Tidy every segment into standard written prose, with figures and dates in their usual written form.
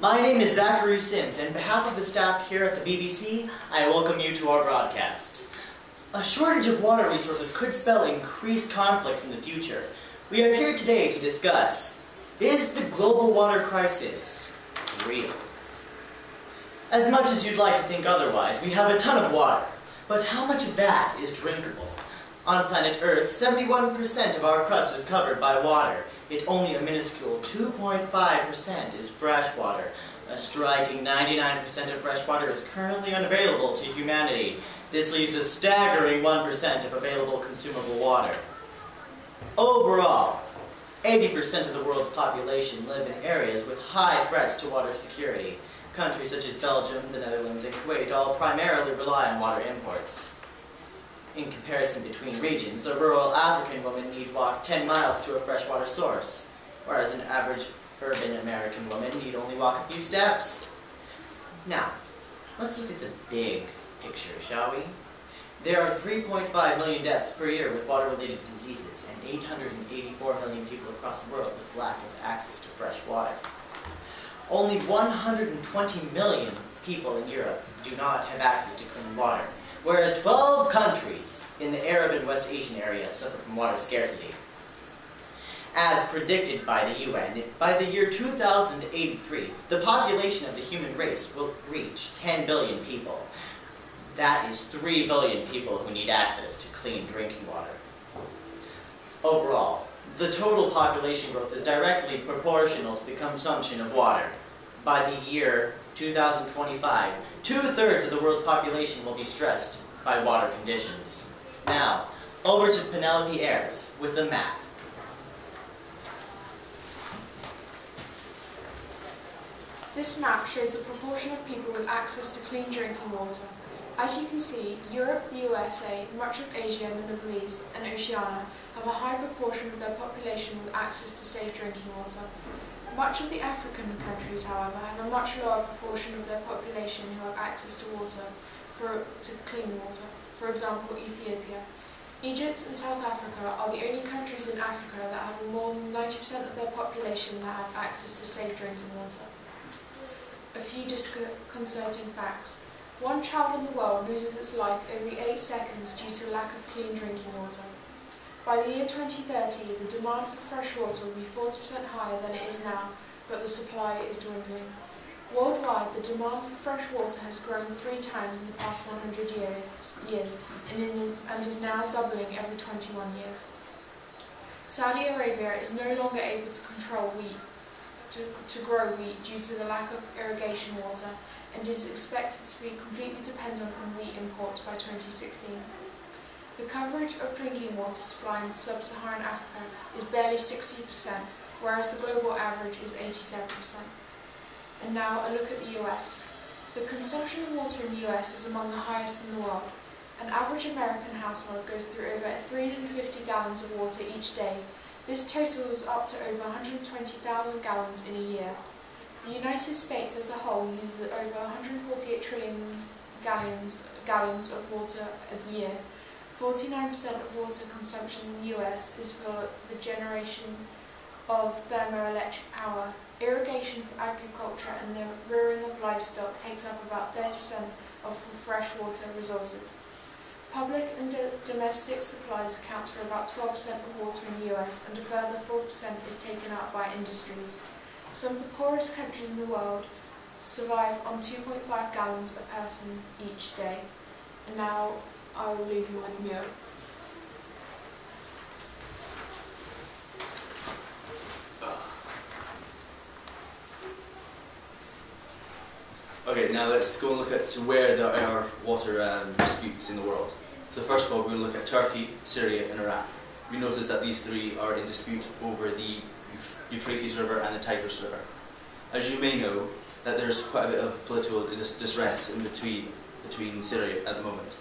My name is Zachary Sims, and on behalf of the staff here at the BBC, I welcome you to our broadcast. A shortage of water resources could spell increased conflicts in the future. We are here today to discuss, is the global water crisis real? As much as you'd like to think otherwise, we have a ton of water, but how much of that is drinkable? On planet Earth, 71% of our crust is covered by water. Yet only a minuscule 2.5% is fresh water. A striking 99% of fresh water is currently unavailable to humanity. This leaves a staggering 1% of available consumable water. Overall, 80% of the world's population live in areas with high threats to water security. Countries such as Belgium, the Netherlands, and Kuwait all primarily rely on water imports. In comparison between regions, a rural African woman need walk 10 miles to a freshwater source, whereas an average urban American woman need only walk a few steps. Now, let's look at the big picture, shall we? There are 3.5 million deaths per year with water-related diseases and 884 million people across the world with lack of access to fresh water. Only 120 million people in Europe do not have access to clean water, whereas 12 countries in the Arab and West Asian area suffer from water scarcity. As predicted by the UN, by the year 2083, the population of the human race will reach 10 billion people. That is 3 billion people who need access to clean drinking water. Overall, the total population growth is directly proportional to the consumption of water. By the year 2025, 2/3 of the world's population will be stressed by water conditions. Now, over to Penelope Ayres with the map. This map shows the proportion of people with access to clean drinking water. As you can see, Europe, the USA, much of Asia, the Middle East, and Oceania have a high proportion of their population with access to safe drinking water. Much of the African countries, however, have a much lower proportion of their population who have access to clean water. For example, Ethiopia. Egypt and South Africa are the only countries in Africa that have more than 90% of their population that have access to safe drinking water. A few disconcerting facts. One child in the world loses its life every 8 seconds due to lack of clean drinking water. By the year 2030, the demand for fresh water will be 40% higher than it is now, but the supply is dwindling. Worldwide, the demand for fresh water has grown 3 times in the past 100 years and is now doubling every 21 years. Saudi Arabia is no longer able to control wheat, to grow wheat due to the lack of irrigation water, and is expected to be completely dependent on wheat imports by 2016. The coverage of drinking water supply in sub-Saharan Africa is barely 60%, whereas the global average is 87%. And now a look at the US. The consumption of water in the US is among the highest in the world. An average American household goes through over 350 gallons of water each day. This totals up to over 120,000 gallons in a year. The United States as a whole uses over 148 trillion gallons of water a year. 49% of water consumption in the US is for the generation of thermoelectric power. Irrigation for agriculture and the rearing of livestock takes up about 30% of freshwater resources. Public and domestic supplies accounts for about 12% of water in the US, and a further 4% is taken up by industries. Some of the poorest countries in the world survive on 2.5 gallons a person each day. And now I will leave you with Mio. Okay, now let's go and look at where there are water disputes in the world. So first of all, we're going to look at Turkey, Syria and Iraq. We notice that these 3 are in dispute over the Euphrates River and the Tigris River. As you may know, that there's quite a bit of political distress in between Syria at the moment,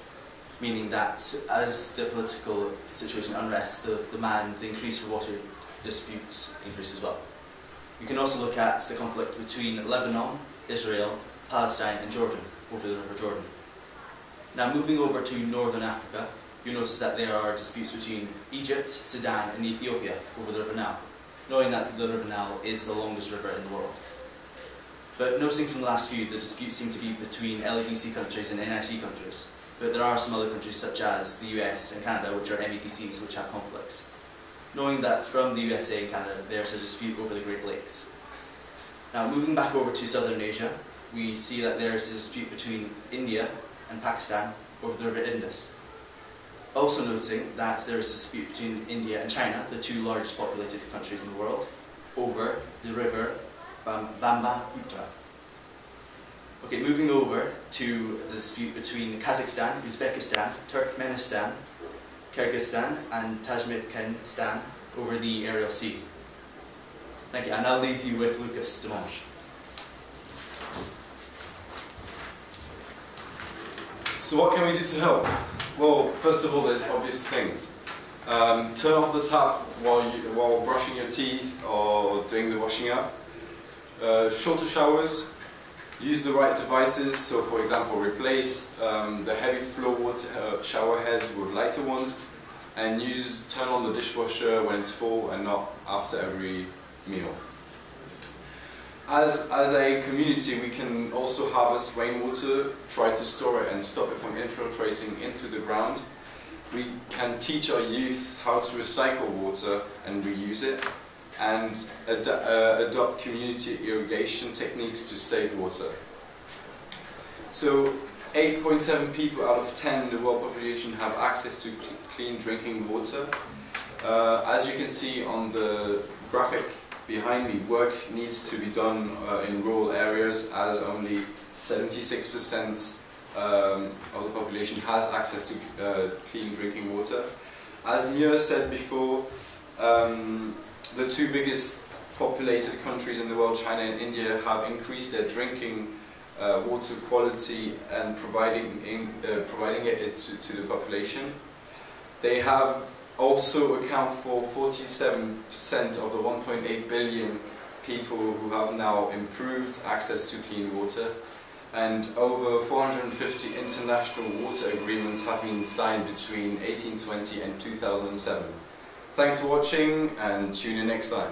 meaning that as the political situation unrests, the increase for water disputes increase as well. We can also look at the conflict between Lebanon, Israel, Palestine and Jordan over the River Jordan. Now moving over to northern Africa, you notice that there are disputes between Egypt, Sudan and Ethiopia over the River Nile, knowing that the River Nile is the longest river in the world. But noticing from the last few, the disputes seem to be between LADC countries and NIC countries. But there are some other countries such as the US and Canada, which are MEDCs, which have conflicts. Knowing that from the USA and Canada, there's a dispute over the Great Lakes. Now, moving back over to Southern Asia, we see that there's a dispute between India and Pakistan over the river Indus. Also noting that there is a dispute between India and China, the two largest populated countries in the world, over the river Brahmaputra. Okay, moving over to the dispute between Kazakhstan, Uzbekistan, Turkmenistan, Kyrgyzstan and Tajikistan over the Aral Sea. Thank you, and I'll leave you with Lucas Demange. So what can we do to help? Well, first of all, there's obvious things. Turn off the tap while brushing your teeth or doing the washing up. Shorter showers. Use the right devices. So, for example, replace the heavy floor water shower heads with lighter ones, and turn on the dishwasher when it's full and not after every meal. As a community, we can also harvest rainwater, try to store it and stop it from infiltrating into the ground. We can teach our youth how to recycle water and reuse it, and adopt community irrigation techniques to save water. So 8.7 people out of 10 in the world population have access to clean drinking water. As you can see on the graphic behind me, work needs to be done in rural areas, as only 76% of the population has access to clean drinking water. As Muir said before, the two biggest populated countries in the world, China and India, have increased their drinking water quality and providing it to the population. They have also account for 47% of the 1.8 billion people who have now improved access to clean water, and over 450 international water agreements have been signed between 1820 and 2007. Thanks for watching, and tune in next time.